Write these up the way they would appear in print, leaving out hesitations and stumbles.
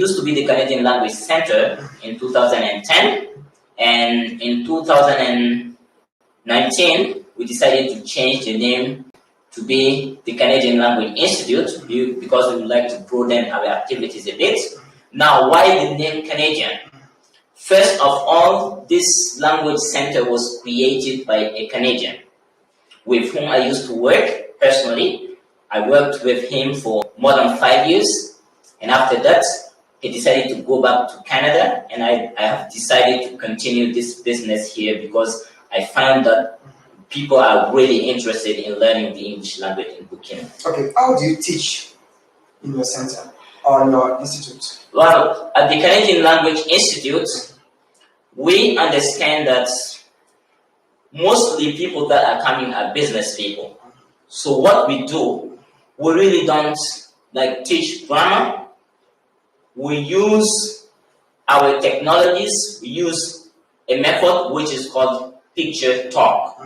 Used to be the Canadian Language Center in 2010, and in 2019 we decided to change the name to be the Canadian Language Institute because we would like to broaden our activities a bit. Now, why the name Canadian? First of all, this language center was created by a Canadian with whom I used to work personally. I worked with him for more than 5 years, and after that, he decided to go back to Canada, and I have decided to continue this business here because I found that people are really interested in learning the English language in Burkina. Okay, how do you teach in your center or in your institute? Well, at the Canadian Language Institute, we understand that mostly people that are coming are business people. So what we do, we really don't teach grammar. We use our technologies. We use a method which is called picture talk.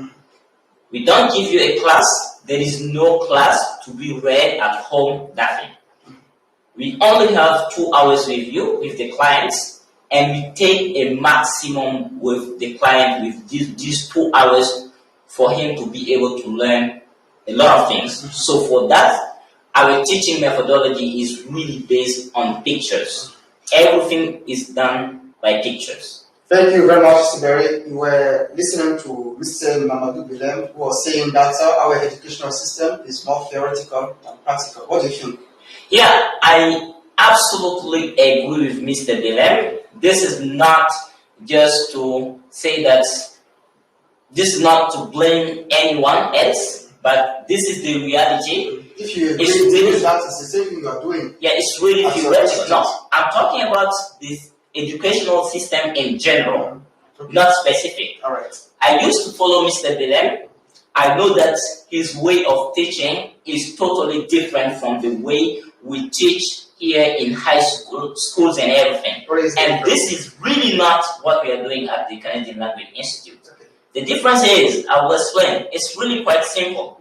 We don't give you a class. There is no class to be read at home, nothing. We only have 2 hours with you, with the clients, and we take a maximum with the client with these 2 hours for him to be able to learn a lot of things. So for that, our teaching methodology is really based on pictures. Everything is done by pictures. Thank you very much, Mr. Berry. You were listening to Mr. Mamadou Bilem, who was saying that our educational system is more theoretical than practical. What do you think? Yeah, I absolutely agree with Mr. Bilem. This is not just to say that, this is not to blame anyone else, but this is the reality. If you agree with that, it's the same thing you are doing. Yeah, it's really theoretical. No, I'm talking about this educational system in general, not specific. All right. I used to follow Mr. Bilem. I know that his way of teaching is totally different from the way we teach here in high schools and everything. And this is really not what we are doing at the Canadian Language Institute. Okay. The difference is, I will explain, it's really quite simple.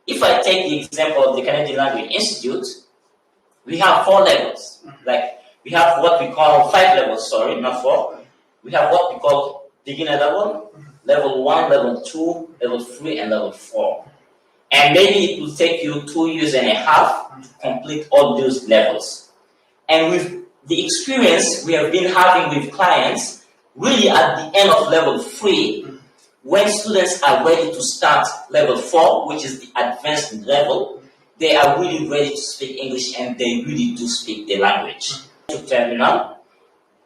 If I take the example of the Canadian Language Institute, we have 4 levels. We have what we call 5 levels, sorry, not 4. We have what we call beginner level, level 1, level 2, level 3, and level 4. And maybe it will take you 2 years and a half to complete all those levels. And with the experience we have been having with clients, really at the end of level 3, when students are ready to start level 4, which is the advanced level, they are really ready to speak English and they really do speak the language. To terminal,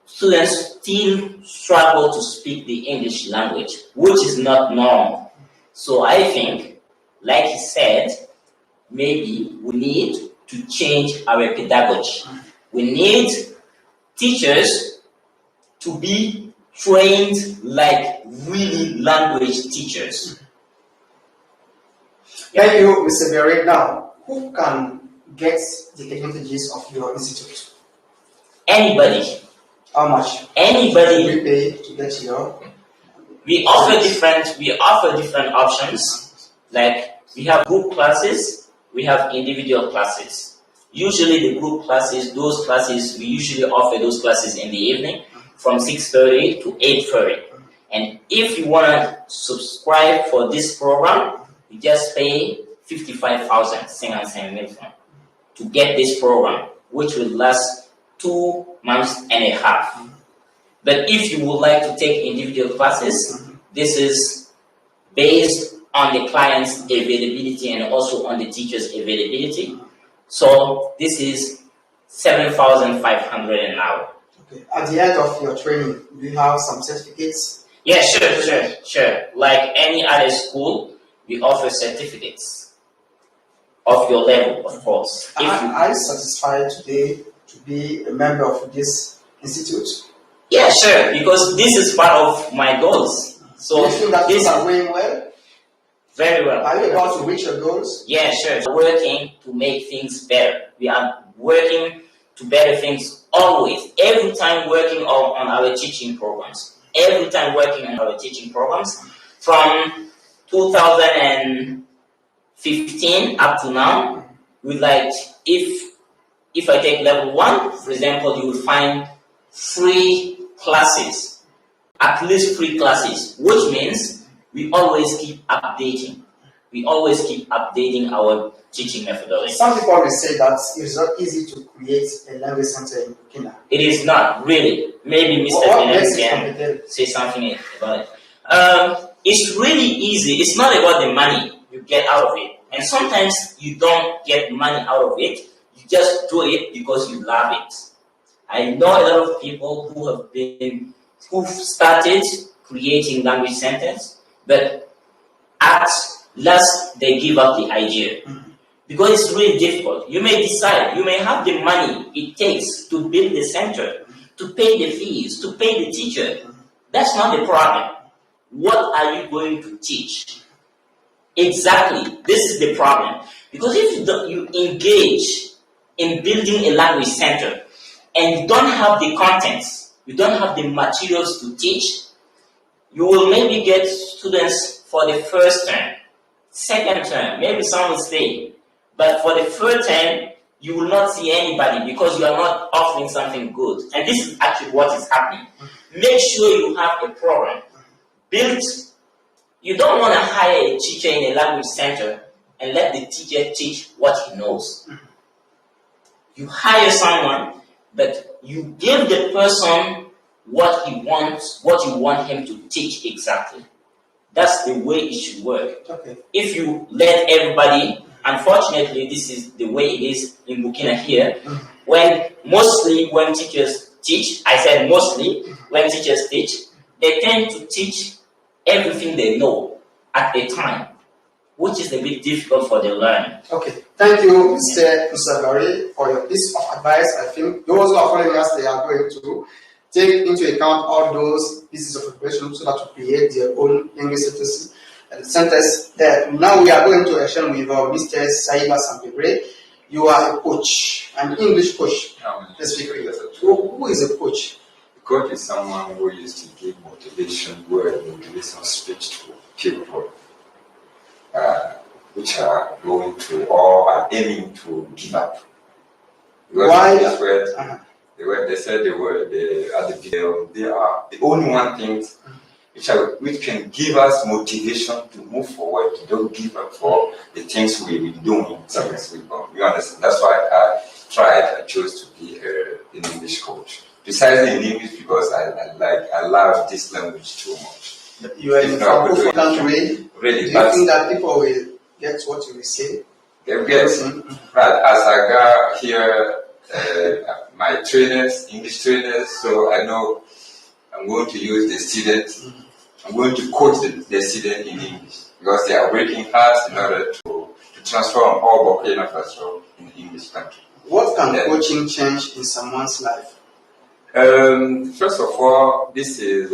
students still struggle to speak the English language, which is not normal. So I think, like he said, maybe we need to change our pedagogy. We need teachers to be trained like really language teachers. Thank you, Mr. Berry. Now, who can get the technologies of your institute? Anybody. How much? Anybody. We pay to get your. We offer different options. Like we have group classes, we have individual classes. Usually the group classes, those classes, we usually offer those classes in the evening from 6:30 to 8:30. And if you want to subscribe for this program, you just pay 55,000 to get this program, which will last 2 months and a half. But if you would like to take individual classes, this is based on the client's availability and also on the teacher's availability. So this is 7,500 an hour. Okay. At the end of your training, do you have some certificates? Yeah, sure. Like any other school, we offer certificates of your level, of course. Are you satisfied today to be a member of this institute? Yeah, sure, because this is part of my goals. So you feel that things are going well? Very well. Are you about to reach your goals? Yeah, sure. We're working to make things better. We are working to better things always. Every time working on our teaching programs. From 2015 up to now, we if I take level 1, For example, you will find free classes, at least free classes, which means we always keep updating. We always keep updating our teaching methodology. Some people will say that it's not easy to create a language center in Burkina. It is not, really. Maybe Mr. Benin can say something about it. It's really easy. It's not about the money you get out of it. And sometimes you don't get money out of it. You just do it because you love it. I know a lot of people who've started creating language centers, but at last they give up the idea. Because it's really difficult. You may decide, you may have the money it takes to build the center, to pay the fees, to pay the teacher. That's not the problem. What are you going to teach? Exactly, this is the problem. Because if you engage in building a language center and you don't have the contents, you don't have the materials to teach, you will maybe get students for the first term, second term, maybe some will stay. But for the third term, you will not see anybody because you are not offering something good. And this is actually what is happening. Make sure you have a program built. You don't want to hire a teacher in a language center and let the teacher teach what he knows. You hire someone, but you give the person what he wants, what you want him to teach exactly. That's the way it should work. Okay. If you let everybody, unfortunately, this is the way it is in Burkina here, when teachers teach, I said mostly, when teachers teach, they tend to teach everything they know at a time, which is a bit difficult for the learner. Okay, thank you, Mr. Musabari, for your piece of advice. I think those who are following us, they are going to take into account all those pieces of information so that to create their own English centers. Now we are going to a session with Mr. Saiba Sampebre. You are a coach, an English coach. Specifically, who is a coach? A coach is someone who used to give motivation, motivation speech to people which are going to or are aiming to give up. Because Why? They said they are the only one thing which can give us motivation to move forward, to don't give up for the things we've been doing. You understand? That's why I chose to be an English coach. Besides in English, because I love this language too much. You are in a Francophone way. Really, do you think that people will get what you will say? They will get. Right, as I got here, my trainers, English trainers, so I know I'm going to use the students. I'm going to coach the student in English because they are working hard in order to transform all Burkina Faso in the English country. What can coaching change in someone's life? First of all, this is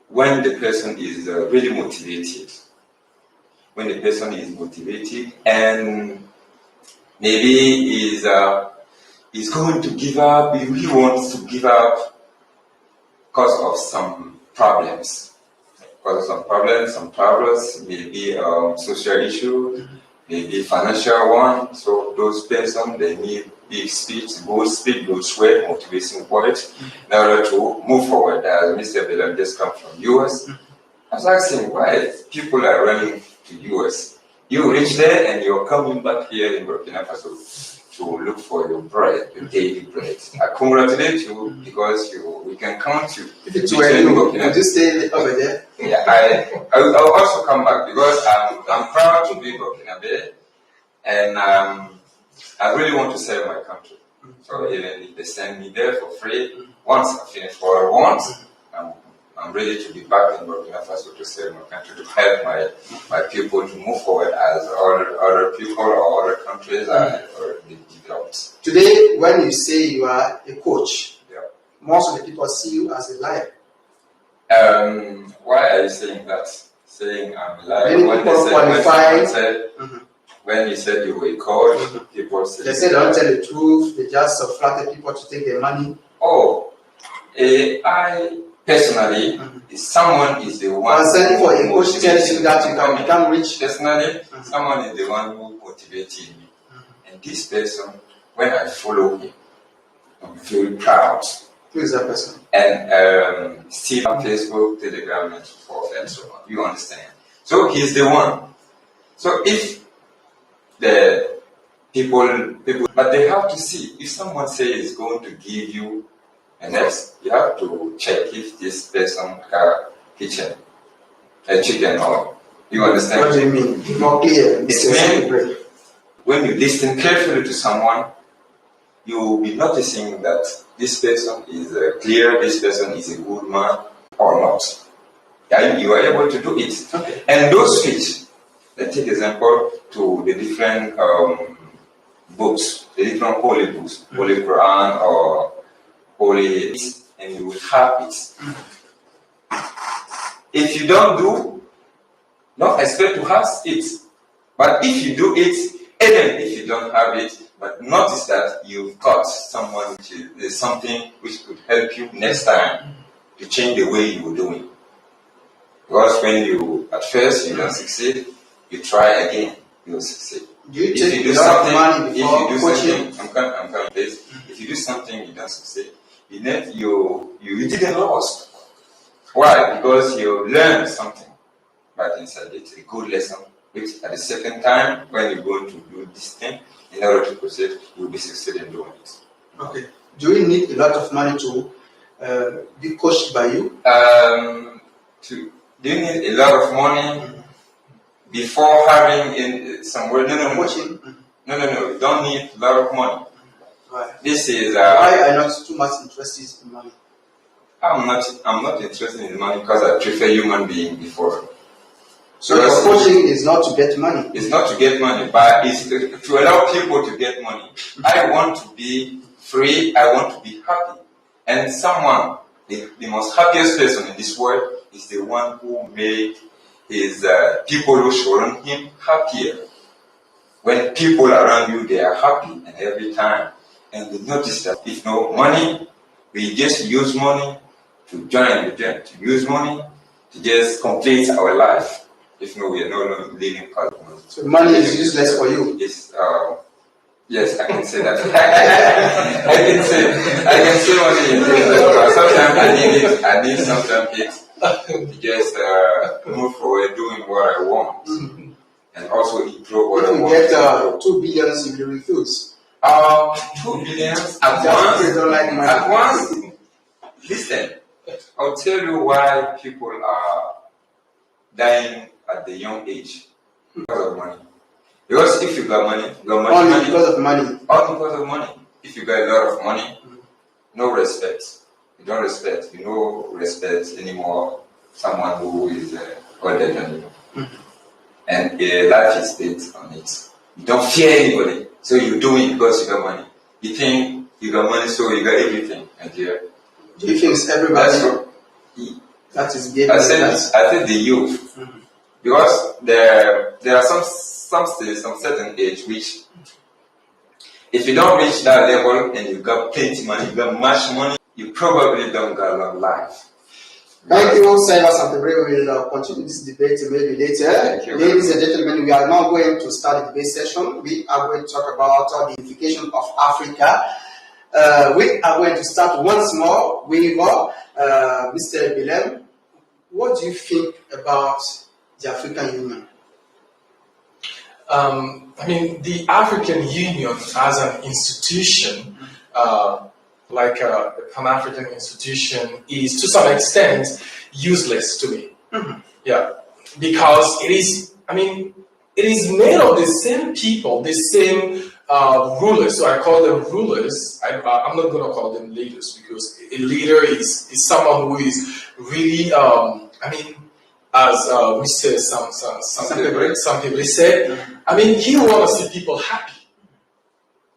when the person is really motivated. When the person is motivated and maybe is going to give up, he really wants to give up because of some problems. Some problems, maybe social issue, maybe financial one. So those persons, they need big speech, good sweat, motivation words in order to move forward. As Mr. Belen just come from US, I was asking why people are running to US. You reach there and you're coming back here in Burkina Faso to look for your bread, your daily bread. I congratulate you because we can count you. If it's where you just stay over there. Yeah, I'll also come back because I'm proud to be Burkinabe and I really want to serve my country. So even if they send me there for free, once I finish for once, I'm ready to be back in Burkina Faso to serve my country, to help my people to move forward as other people or other countries are already developed. Today, when you say you are a coach, most of the people see you as a liar. Why are you saying that? Saying I'm a liar? Many people qualify. When you said you were a coach, people said... They said they don't tell the truth, they just flatter people to take their money. Oh, I personally, if someone is the one... Concerning for a coach tells you that you can become rich. Personally, someone is the one who motivated me. And this person when I follow him, I'm very proud. Who is that person? And Steve on Facebook, Telegram, and so forth, and so on. You understand? So he's the one. So if the people, but they have to see. If someone says is going to give you an X, you have to check if this person got kitchen, a chicken, or you understand? What do you mean? Be more clear. It means when you listen carefully to someone, you will be noticing that this person is clear, this person is a good man or not. And you are able to do it. Okay. And those speech, let's take example to the different books, the different holy books, Holy Quran or Holy, and you will have it. If you don't do, don't expect to have it. But if you do it, even if you don't have it, but notice that you've got someone which is something which could help you next time to change the way you were doing. Because when you, at first, you don't succeed, you try again, you will succeed. Do you take a lot of money before coaching? I'm coming this. If you do something, you don't succeed, you didn't lose. Why? Because you learned something, but inside it's a good lesson, which at the second time, when you're going to do this thing, in order to proceed, you'll be succeeding doing it. Okay. Do you need a lot of money to be coached by you? Do you need a lot of money before having in somewhere? No. Coaching? No. You don't need a lot of money. Right. This is why are you not too much interested in money? I'm not interested in money because I prefer human being before. So your coaching is not to get money. It's not to get money, but it's to allow people to get money. I want to be free. I want to be happy. And someone, the most happiest person in this world is the one who made his people who surround him happier. When people around you, they are happy and every time. And they notice that if no money, we just use money to join the journey, to use money to just complete our life. If no, we are no longer living part of money. So money is useless for you? Yes, I can say that. I can say money is useless. Sometimes I need sometimes it to just move forward doing what I want. Mm-hmm. And also improve what I want. If you get 2 billion, you will refuse. 2 billion at once? Don't like money. At once? Listen, I'll tell you why people are dying at the young age because of money. Because if you got money, only because of money. Only because of money. If you got a lot of money, no respect. You don't respect. You don't respect anymore someone who is older than you. Mm-hmm. And life is based on it. You don't fear anybody, so you do it because you got money. You think you got money, so you got everything. And do you think it's everybody that is getting I said the youth. Mm-hmm. Because there are some stages, some certain age which if you don't reach that level and you got plenty money, you got much money, you probably don't got a long life. Thank you, Silas and we will continue this debate maybe later. Ladies and gentlemen, we are now going to start the debate session. We are going to talk about the unification of Africa. We are going to start once more with Mr. Bilem. What do you think about the African Union? The African Union as an institution, like a Pan-African institution, is to some extent useless to me. Mm-hmm. Yeah, because it is made of the same people, the same rulers. So I call them rulers. I'm not going to call them leaders, because a leader is someone who is really, as we say, some people said, he wants to see people happy.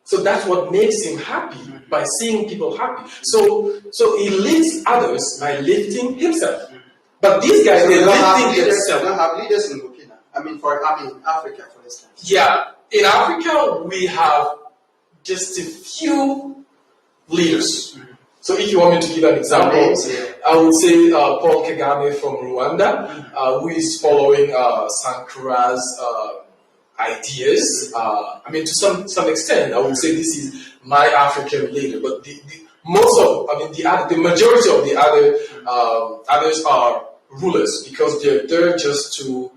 So that's what makes him happy, by seeing people happy. So he lifts others by lifting himself. But these guys, they're lifting themselves. We don't have leaders in Burkina. In Africa, for instance. Yeah, in Africa, we have just a few leaders. Mm-hmm. So if you want me to give an example, I would say Paul Kagame from Rwanda, who is following Sankara's ideas. I mean, to some extent, I would say this is my African leader. But the majority of the others are rulers because they're there just to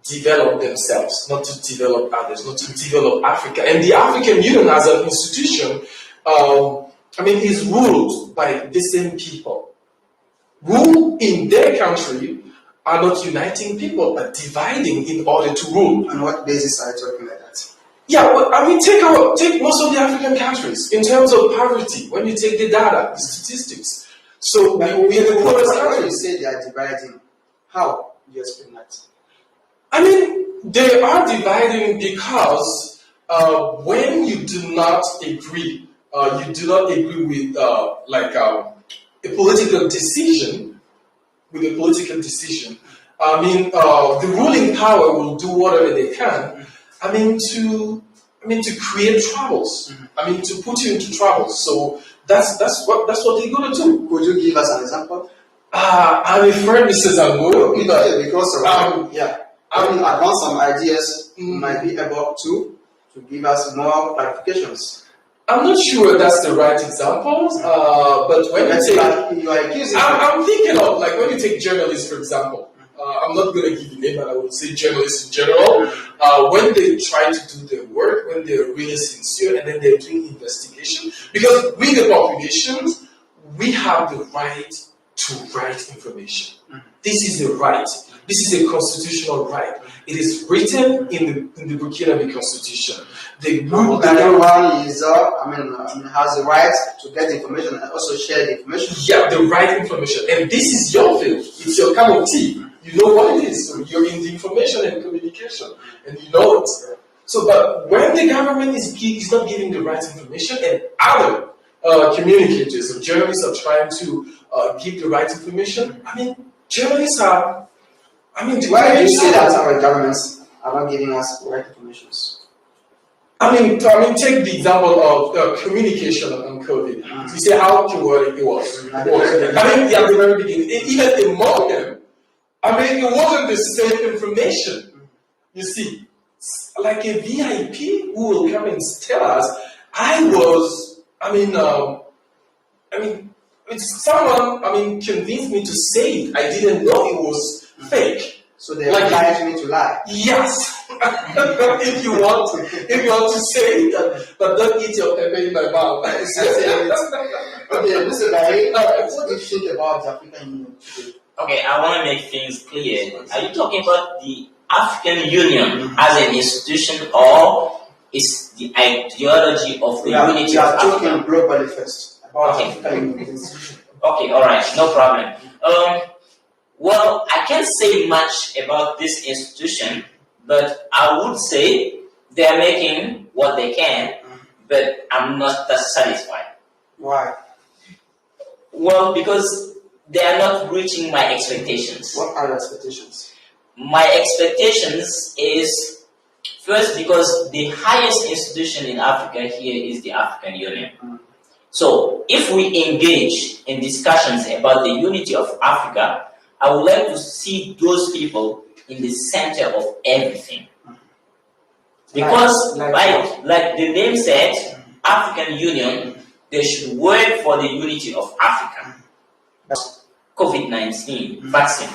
develop themselves, not to develop others, not to develop Africa. And the African Union as an institution, is ruled by the same people who in their country are not uniting people but dividing in order to rule. On what basis are you talking like that? Yeah, well, take most of the African countries in terms of poverty. When you take the data, the statistics, so we are the poorest country. When you say they are dividing, how do you explain that? I mean, they are dividing because when you do not agree, with a political decision. I mean, the ruling power will do whatever they can. To create troubles. I mean, to put you into troubles. So that's what they're gonna do. Could you give us an example? I'm afraid, Mrs. Ango, because advance some ideas might be able to give us more clarifications. I'm not sure that's the right examples, but when I'm thinking of like when you take journalists, for example. I'm not going to give you a name, but I would say journalists in general. When they try to do their work, when they're really sincere, and then they're doing investigation, because we, the population, we have the right to write information. This is a right. This is a constitutional right. It is written in the Burkinabe Constitution. Everyone is has the right to get information and also share the information. Yeah, the right information. And this is your field. It's your cup of tea. You know what it is. So you're in the information and communication, and you know it. So, but when the government is not giving the right information, and other communicators or journalists are trying to give the right information, journalists are. Why do you say that our governments are not giving us the right information? Take the example of communication on COVID. You say how chaotic it was. At the very beginning, even in Morgan, it wasn't the same information. You see, like a VIP who will come and tell us, someone convinced me to say it. I didn't know it was fake. So they obliged me to lie. Yes. if you want to say it, but don't eat your pepper in my mouth. Okay, Mr. Barry, what do you think about the African Union today? Okay, I want to make things clear. Are you talking about the African Union as an institution, or is the ideology of the unity of Africa? We are talking globally first about the African Union institution. Okay, all right, no problem. Well, I can't say much about this institution, but I would say they are making what they can, but I'm not that satisfied. Why? Well, because they are not reaching my expectations. What are your expectations? My expectations is, first, because the highest institution in Africa here is the African Union. So, if we engage in discussions about the unity of Africa, I would like to see those people in the center of everything. Because, like the name said, African Union, they should work for the unity of Africa. COVID-19 vaccine.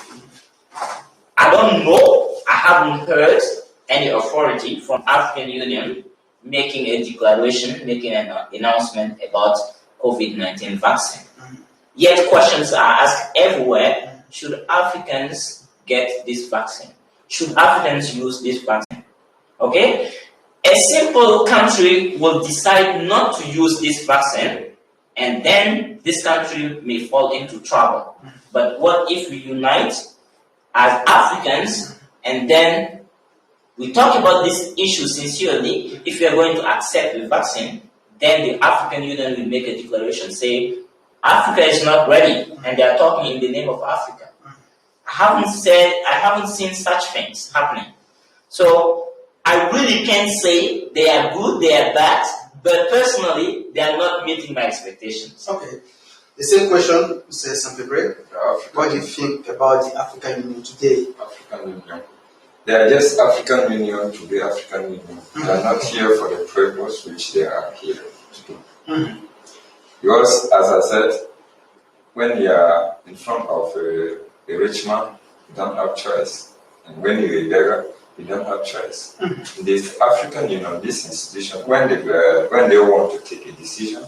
I don't know, I haven't heard any authority from African Union making a declaration, making an announcement about COVID-19 vaccine. Yet questions are asked everywhere. Should Africans get this vaccine? Should Africans use this vaccine? Okay? A simple country will decide not to use this vaccine, and then this country may fall into trouble. But what if we unite as Africans, and then we talk about this issue sincerely? If we are going to accept the vaccine, then the African Union will make a declaration saying, Africa is not ready, and they are talking in the name of Africa. I haven't seen such things happening. So I really can't say they are good, they are bad, but personally, they are not meeting my expectations. Okay. The same question, Mr. Sampebre. What do you think about the African Union today? African Union. They are just African Union to be African Union. They are not here for the purpose which they are here to do. Because, as I said, when you are in front of a rich man, you don't have choice. And when you're a beggar, you don't have choice. This African Union, this institution, when they want to take a decision,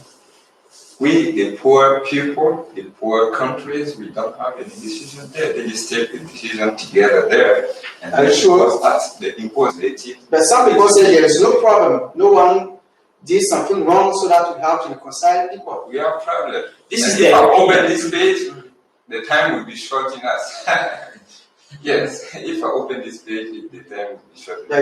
we, the poor people, the poor countries, we don't have any decision there. They just take the decision together there. And Are you sure? They impose it. But some people say there is no problem. No one did something wrong, so that we have to reconcile people. We have problem. This is if the I open this page, the time will be short in us. Yes, if I open this page, the time will be short.